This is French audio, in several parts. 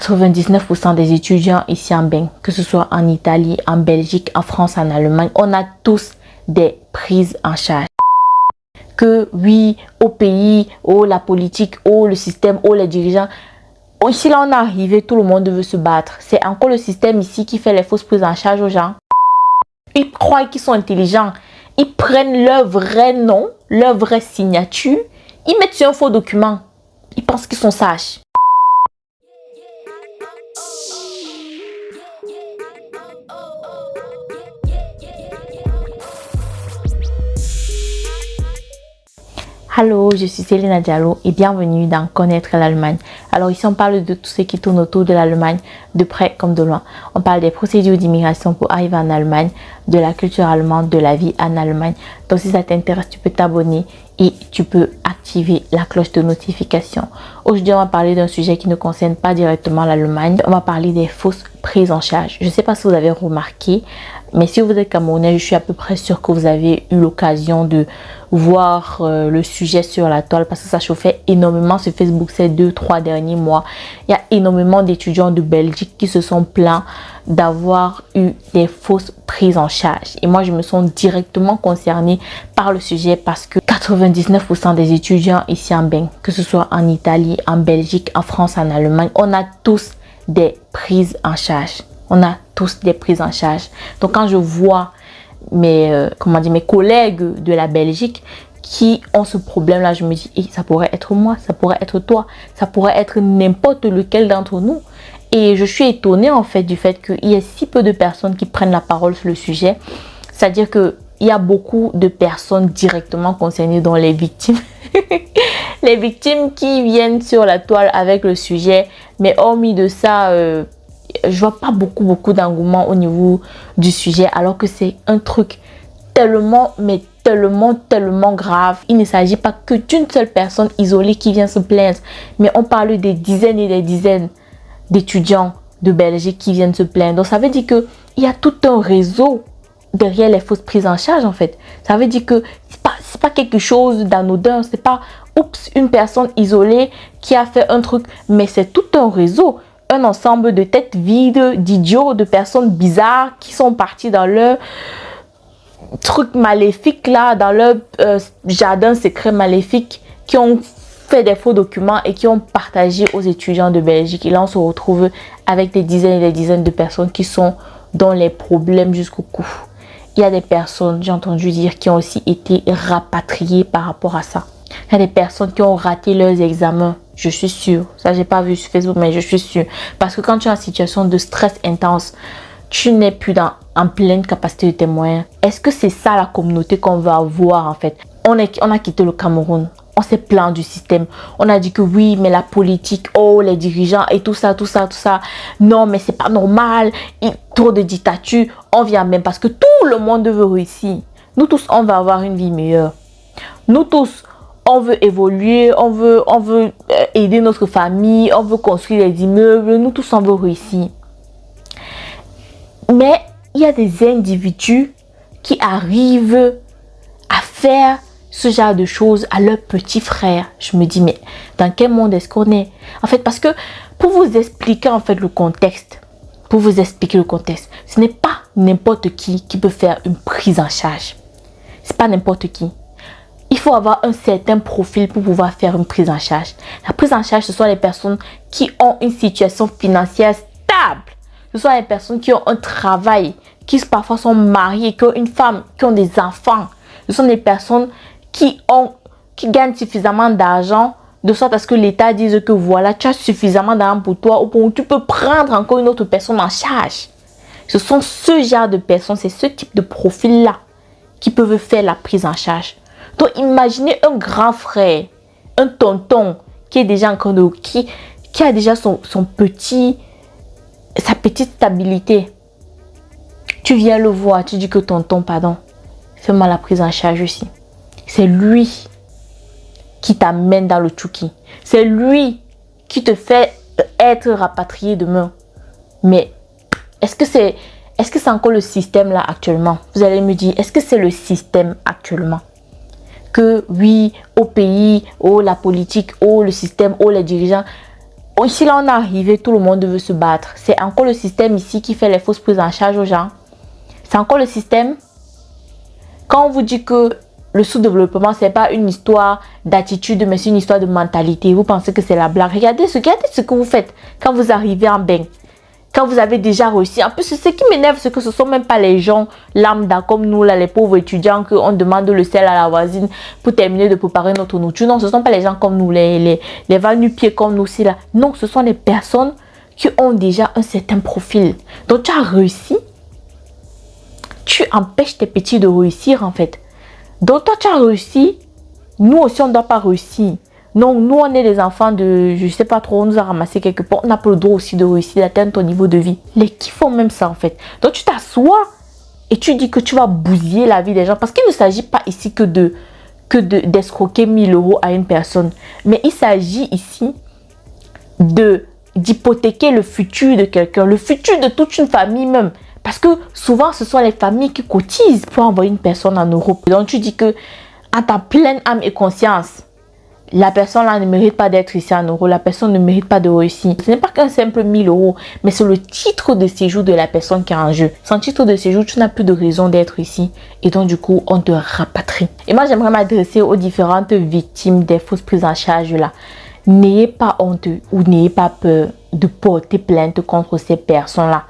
99% des étudiants ici en Bain, que ce soit en Italie, en Belgique, en France, en Allemagne, on a tous des prises en charge. Que oui, au pays, oh la politique, oh le système, oh les dirigeants. Ici là on est arrivé, tout le monde veut se battre. C'est encore le système ici qui fait les fausses prises en charge aux gens. Ils croient qu'ils sont intelligents. Ils prennent leur vrai nom, leur vraie signature, ils mettent sur un faux document. Ils pensent qu'ils sont sages. Hello, je suis Céline Diallo et bienvenue dans Connaître l'Allemagne. Alors ici on parle de tout ce qui tourne autour de l'Allemagne, de près comme de loin. On parle des procédures d'immigration pour arriver en Allemagne, de la culture allemande, de la vie en Allemagne. Donc si ça t'intéresse, tu peux t'abonner et tu peux activer la cloche de notification. Aujourd'hui on va parler d'un sujet qui ne concerne pas directement l'Allemagne. On va parler des fausses prises en charge. Je ne sais pas si vous avez remarqué, mais si vous êtes Camerounais, je suis à peu près sûre que vous avez eu l'occasion de voir le sujet sur la toile parce que ça chauffait énormément sur Facebook ces 2-3 derniers mois. Il y a énormément d'étudiants de Belgique qui se sont plaints d'avoir eu des fausses prises en charge. Et moi, je me sens directement concernée par le sujet parce que 99% des étudiants ici en Bain, que ce soit en Italie, en Belgique, en France, en Allemagne, on a tous des prises en charge. On a tous des prises en charge. Donc quand je vois mes collègues de la Belgique qui ont ce problème là, je me dis ça pourrait être moi, ça pourrait être toi, ça pourrait être n'importe lequel d'entre nous. Et je suis étonnée en fait du fait qu'il y ait si peu de personnes qui prennent la parole sur le sujet. C'est-à-dire que il y a beaucoup de personnes directement concernées, dont les victimes. Les victimes qui viennent sur la toile avec le sujet, mais hormis de ça, je vois pas beaucoup d'engouement au niveau du sujet, alors que c'est un truc tellement grave. Il ne s'agit pas que d'une seule personne isolée qui vient se plaindre, mais on parle des dizaines et des dizaines d'étudiants de Belgique qui viennent se plaindre. Donc ça veut dire que il y a tout un réseau derrière les fausses prises en charge en fait. Ça veut dire que c'est pas quelque chose d'anodin, c'est pas une personne isolée qui a fait un truc, mais c'est tout un réseau. Un ensemble de têtes vides, d'idiots, de personnes bizarres qui sont partis dans leur truc maléfique là, dans leur jardin secret maléfique, qui ont fait des faux documents et qui ont partagé aux étudiants de Belgique. Et là, on se retrouve avec des dizaines et des dizaines de personnes qui sont dans les problèmes jusqu'au cou. Il y a des personnes, j'ai entendu dire, qui ont aussi été rapatriées par rapport à ça. Il y a des personnes qui ont raté leurs examens. Je suis sûre. Ça, j'ai pas vu sur Facebook, mais je suis sûre. Parce que quand tu es en situation de stress intense, tu n'es plus en pleine capacité de tes moyens. Est-ce que c'est ça la communauté qu'on va avoir en fait? On a quitté le Cameroun. On s'est plaint du système. On a dit que oui, mais la politique, oh, les dirigeants et tout ça. Non, mais c'est pas normal. Trop de dictature. On vient même parce que tout le monde veut réussir. Nous tous, on va avoir une vie meilleure. Nous tous, on veut évoluer, on veut aider notre famille, on veut construire des immeubles, nous tous on veut réussir. Mais il y a des individus qui arrivent à faire ce genre de choses à leurs petits frères. Je me dis, mais dans quel monde est-ce qu'on est? En fait, parce que pour vous expliquer en fait le contexte, ce n'est pas n'importe qui peut faire une prise en charge. C'est pas n'importe qui. Il faut avoir un certain profil pour pouvoir faire une prise en charge. La prise en charge, ce sont les personnes qui ont une situation financière stable. Ce sont les personnes qui ont un travail, qui parfois sont mariées, qui ont une femme, qui ont des enfants. Ce sont des personnes qui gagnent suffisamment d'argent de sorte à ce que l'État dise que voilà, tu as suffisamment d'argent pour toi ou pour tu peux prendre encore une autre personne en charge. Ce sont ce genre de personnes, c'est ce type de profil-là qui peuvent faire la prise en charge. Donc imaginez un grand frère, un tonton qui est déjà qui a déjà sa petite stabilité. Tu viens le voir, tu dis que tonton, pardon, fais-moi la prise en charge aussi. C'est lui qui t'amène dans le Tchouki. C'est lui qui te fait être rapatrié demain. Mais est-ce que c'est encore le système là actuellement? Vous allez me dire, est-ce que c'est le système actuellement? Que oui, au pays, oh la politique, oh le système, oh les dirigeants, Ici, là, on est arrivé, tout le monde veut se battre. C'est encore le système ici qui fait les fausses prises en charge aux gens. C'est encore le système. Quand on vous dit que le sous-développement, c'est pas une histoire d'attitude, mais c'est une histoire de mentalité. Vous pensez que c'est la blague. Regardez ce que vous faites quand vous arrivez en bain. Quand vous avez déjà réussi. En plus, ce qui m'énerve, c'est que ce ne sont même pas les gens lambda comme nous, là, les pauvres étudiants, qu'on demande le sel à la voisine pour terminer de préparer notre nourriture. Non, ce ne sont pas les gens comme nous, les va-nu-pieds comme nous aussi, là. Non, ce sont les personnes qui ont déjà un certain profil. Donc, tu as réussi. Tu empêches tes petits de réussir, en fait. Donc, toi, tu as réussi. Nous aussi, on ne doit pas réussir. Non, nous, on est des enfants de, je ne sais pas trop, on nous a ramassé quelque part. On n'a pas le droit aussi de réussir, d'atteindre ton niveau de vie. Les qui font même ça, en fait. Donc, tu t'assois et tu dis que tu vas bousiller la vie des gens. Parce qu'il ne s'agit pas ici que d'escroquer 1000 euros à une personne. Mais il s'agit ici d'hypothéquer le futur de quelqu'un, le futur de toute une famille même. Parce que souvent, ce sont les familles qui cotisent pour envoyer une personne en Europe. Donc, tu dis que à ta pleine âme et conscience, la personne là ne mérite pas d'être ici en Europe. La personne ne mérite pas de réussir. Ce n'est pas qu'un simple 1000 euros, mais c'est le titre de séjour de la personne qui est en jeu. Sans titre de séjour, tu n'as plus de raison d'être ici. Et donc, du coup, on te rapatrie. Et moi, j'aimerais m'adresser aux différentes victimes des fausses prises en charge là. N'ayez pas honte ou n'ayez pas peur de porter plainte contre ces personnes-là.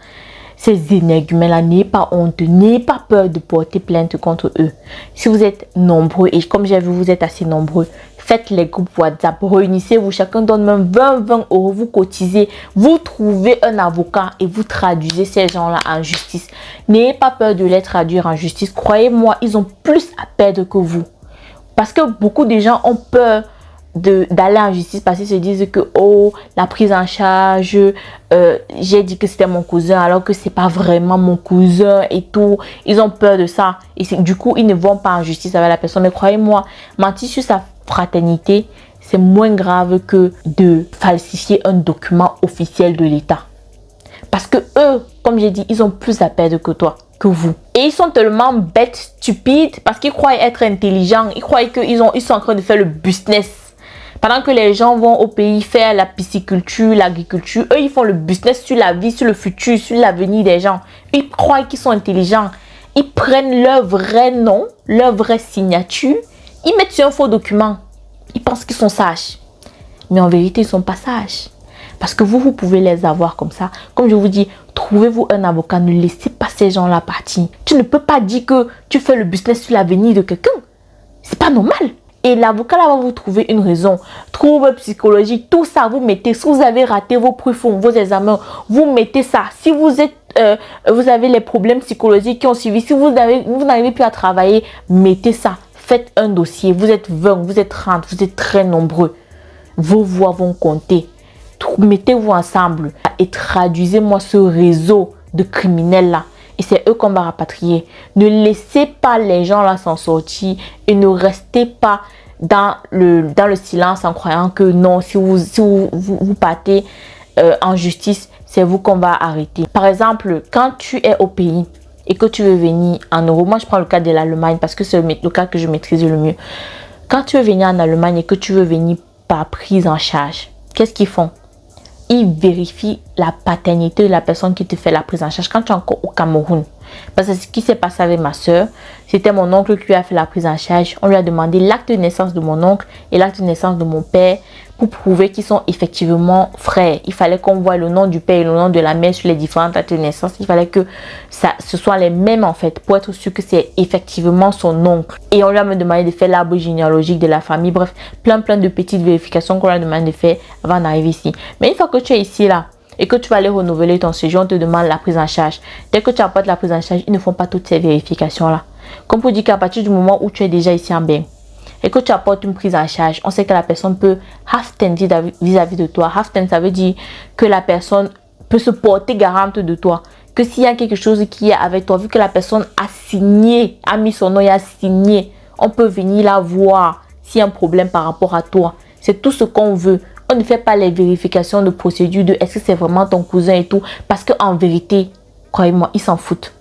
Ces énergumènes-là, n'ayez pas honte, n'ayez pas peur de porter plainte contre eux. Si vous êtes nombreux, et comme j'ai vu, vous êtes assez nombreux, faites les groupes WhatsApp, réunissez-vous, chacun donne même 20 euros, vous cotisez, vous trouvez un avocat et vous traduisez ces gens-là en justice. N'ayez pas peur de les traduire en justice. Croyez-moi, ils ont plus à perdre que vous. Parce que beaucoup de gens ont peur d'aller en justice parce qu'ils se disent que oh, la prise en charge, j'ai dit que c'était mon cousin alors que c'est pas vraiment mon cousin et tout. Ils ont peur de ça et du coup ils ne vont pas en justice avec la personne. Mais croyez-moi, mentir sur sa fraternité, c'est moins grave que de falsifier un document officiel de l'État. Parce que eux, comme j'ai dit, ils ont plus à perdre que toi, que vous. Et ils sont tellement bêtes, stupides, parce qu'ils croient être intelligents. Ils croient qu'ils sont en train de faire le business. Pendant que les gens vont au pays faire la pisciculture, l'agriculture, eux, ils font le business sur la vie, sur le futur, sur l'avenir des gens. Ils croient qu'ils sont intelligents. Ils prennent leur vrai nom, leur vraie signature, ils mettent sur un faux document. Ils pensent qu'ils sont sages. Mais en vérité, ils ne sont pas sages. Parce que vous pouvez les avoir comme ça. Comme je vous dis, trouvez-vous un avocat, ne laissez pas ces gens-là partir. Tu ne peux pas dire que tu fais le business sur l'avenir de quelqu'un. C'est pas normal. Et l'avocat là va vous trouver une raison, trouble psychologique, tout ça vous mettez. Si vous avez raté vos prüfs, vos examens, vous mettez ça. Si vous avez les problèmes psychologiques qui ont suivi, si vous n'arrivez plus à travailler, mettez ça. Faites un dossier. Vous êtes 20, vous êtes 30, vous êtes très nombreux. Vos voix vont compter. Mettez-vous ensemble et traduisez-moi ce réseau de criminels là. Et c'est eux qu'on va rapatrier. Ne laissez pas les gens là s'en sortir et ne restez pas dans le silence en croyant que non, si vous partez en justice, c'est vous qu'on va arrêter. Par exemple, quand tu es au pays et que tu veux venir en Europe, moi je prends le cas de l'Allemagne parce que c'est le cas que je maîtrise le mieux. Quand tu veux venir en Allemagne et que tu veux venir par prise en charge, qu'est-ce qu'ils font? Ils vérifient la paternité de la personne qui te fait la prise en charge quand tu es encore au Cameroun. Parce que ce qui s'est passé avec ma soeur, c'était mon oncle qui lui a fait la prise en charge. On lui a demandé l'acte de naissance de mon oncle et l'acte de naissance de mon père pour prouver qu'ils sont effectivement frères. Il fallait qu'on voit le nom du père et le nom de la mère sur les différentes actes de naissance. Il fallait que ce soit les mêmes en fait pour être sûr que c'est effectivement son oncle. Et on lui a même demandé de faire l'arbre généalogique de la famille. Bref, plein de petites vérifications qu'on lui a demandé de faire avant d'arriver ici. Mais une fois que tu es ici là, et que tu vas aller renouveler ton séjour, on te demande la prise en charge. Dès que tu apportes la prise en charge, ils ne font pas toutes ces vérifications-là. Comme pour dire qu'à partir du moment où tu es déjà ici en bain et que tu apportes une prise en charge, on sait que la personne peut haften vis-à-vis de toi. Haften, ça veut dire que la personne peut se porter garante de toi. Que s'il y a quelque chose qui est avec toi, vu que la personne a signé, a mis son nom et a signé, on peut venir la voir s'il y a un problème par rapport à toi. C'est tout ce qu'on veut. On ne fait pas les vérifications de procédure de est-ce que c'est vraiment ton cousin et tout. Parce qu'en vérité, croyez-moi, ils s'en foutent.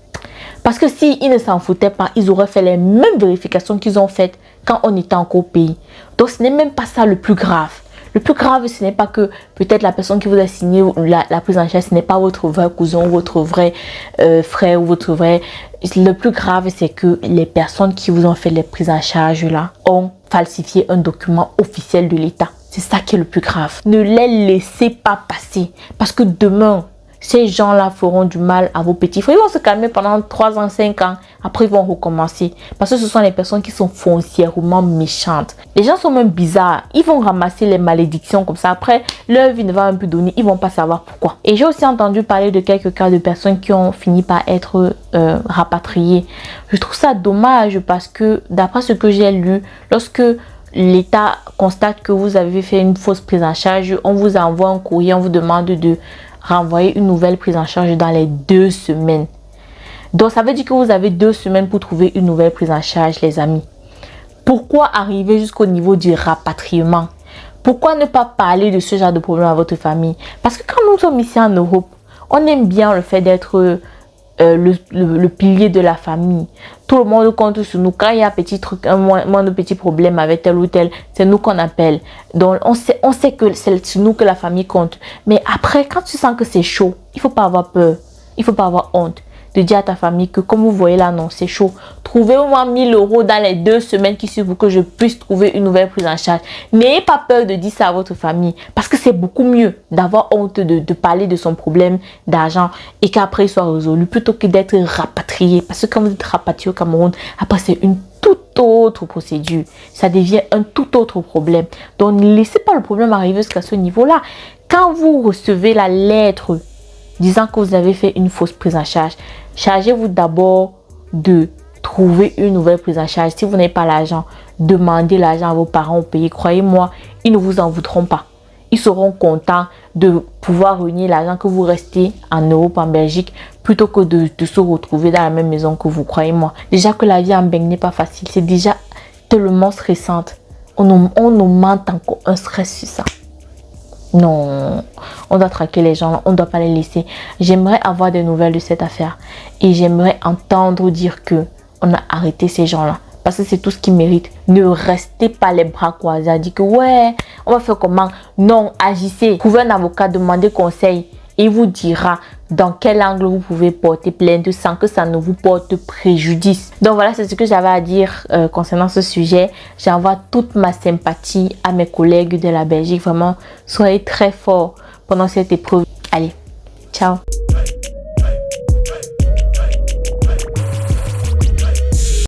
Parce que s'ils ne s'en foutaient pas, ils auraient fait les mêmes vérifications qu'ils ont faites quand on était encore au pays. Donc ce n'est même pas ça le plus grave. Le plus grave, ce n'est pas que peut-être la personne qui vous a signé la prise en charge, ce n'est pas votre vrai cousin ou votre vrai frère ou votre vrai... Le plus grave, c'est que les personnes qui vous ont fait les prises en charge là ont falsifié un document officiel de l'État. C'est ça qui est le plus grave. Ne les laissez pas passer. Parce que demain, ces gens-là feront du mal à vos petits frères. Ils vont se calmer pendant 3 ans, 5 ans. Après, ils vont recommencer. Parce que ce sont les personnes qui sont foncièrement méchantes. Les gens sont même bizarres. Ils vont ramasser les malédictions comme ça. Après, leur vie ne va même plus donner. Ils vont pas savoir pourquoi. Et j'ai aussi entendu parler de quelques cas de personnes qui ont fini par être rapatriées. Je trouve ça dommage parce que, d'après ce que j'ai lu, lorsque l'État constate que vous avez fait une fausse prise en charge, on vous envoie un courrier, on vous demande de renvoyer une nouvelle prise en charge dans les 2 semaines. Donc ça veut dire que vous avez 2 semaines pour trouver une nouvelle prise en charge, les amis. Pourquoi arriver jusqu'au niveau du rapatriement? Pourquoi ne pas parler de ce genre de problème à votre famille? Parce que quand nous sommes ici en Europe, on aime bien le fait d'être le pilier de la famille. Tout le monde compte sur nous. Quand il y a un petit truc, un moindre petit problème avec tel ou tel, c'est nous qu'on appelle. Donc on sait que c'est sur nous que la famille compte. Mais après, quand tu sens que c'est chaud, il faut pas avoir peur. Il faut pas avoir honte de dire à ta famille que comme vous voyez là, non, c'est chaud. Trouvez au moins 1000 € dans les 2 semaines qui suivent pour que je puisse trouver une nouvelle prise en charge. N'ayez pas peur de dire ça à votre famille parce que c'est beaucoup mieux d'avoir honte de parler de son problème d'argent et qu'après il soit résolu plutôt que d'être rapatrié. Parce que quand vous êtes rapatrié au Cameroun, après c'est une toute autre procédure. Ça devient un tout autre problème. Donc ne laissez pas le problème arriver jusqu'à ce niveau-là. Quand vous recevez la lettre disant que vous avez fait une fausse prise en charge, chargez-vous d'abord de trouver une nouvelle prise en charge. Si vous n'avez pas l'argent, demandez l'argent à vos parents au pays. Croyez-moi, ils ne vous en voudront pas. Ils seront contents de pouvoir réunir l'argent que vous restez en Europe, en Belgique, plutôt que de se retrouver dans la même maison que vous. Croyez-moi. Déjà que la vie en Belgique n'est pas facile. C'est déjà tellement stressante. On nous ment encore un stress sur ça. Non, on doit traquer les gens, on ne doit pas les laisser. J'aimerais avoir des nouvelles de cette affaire et j'aimerais entendre dire que on a arrêté ces gens-là parce que c'est tout ce qu'ils méritent. Ne restez pas les bras croisés à dire que ouais, on va faire comment. Non, agissez. Trouvez un avocat, demandez conseil. Il vous dira dans quel angle vous pouvez porter plainte sans que ça ne vous porte préjudice. Donc voilà, c'est ce que j'avais à dire concernant ce sujet. J'envoie toute ma sympathie à mes collègues de la Belgique. Vraiment, soyez très forts pendant cette épreuve. Allez, ciao.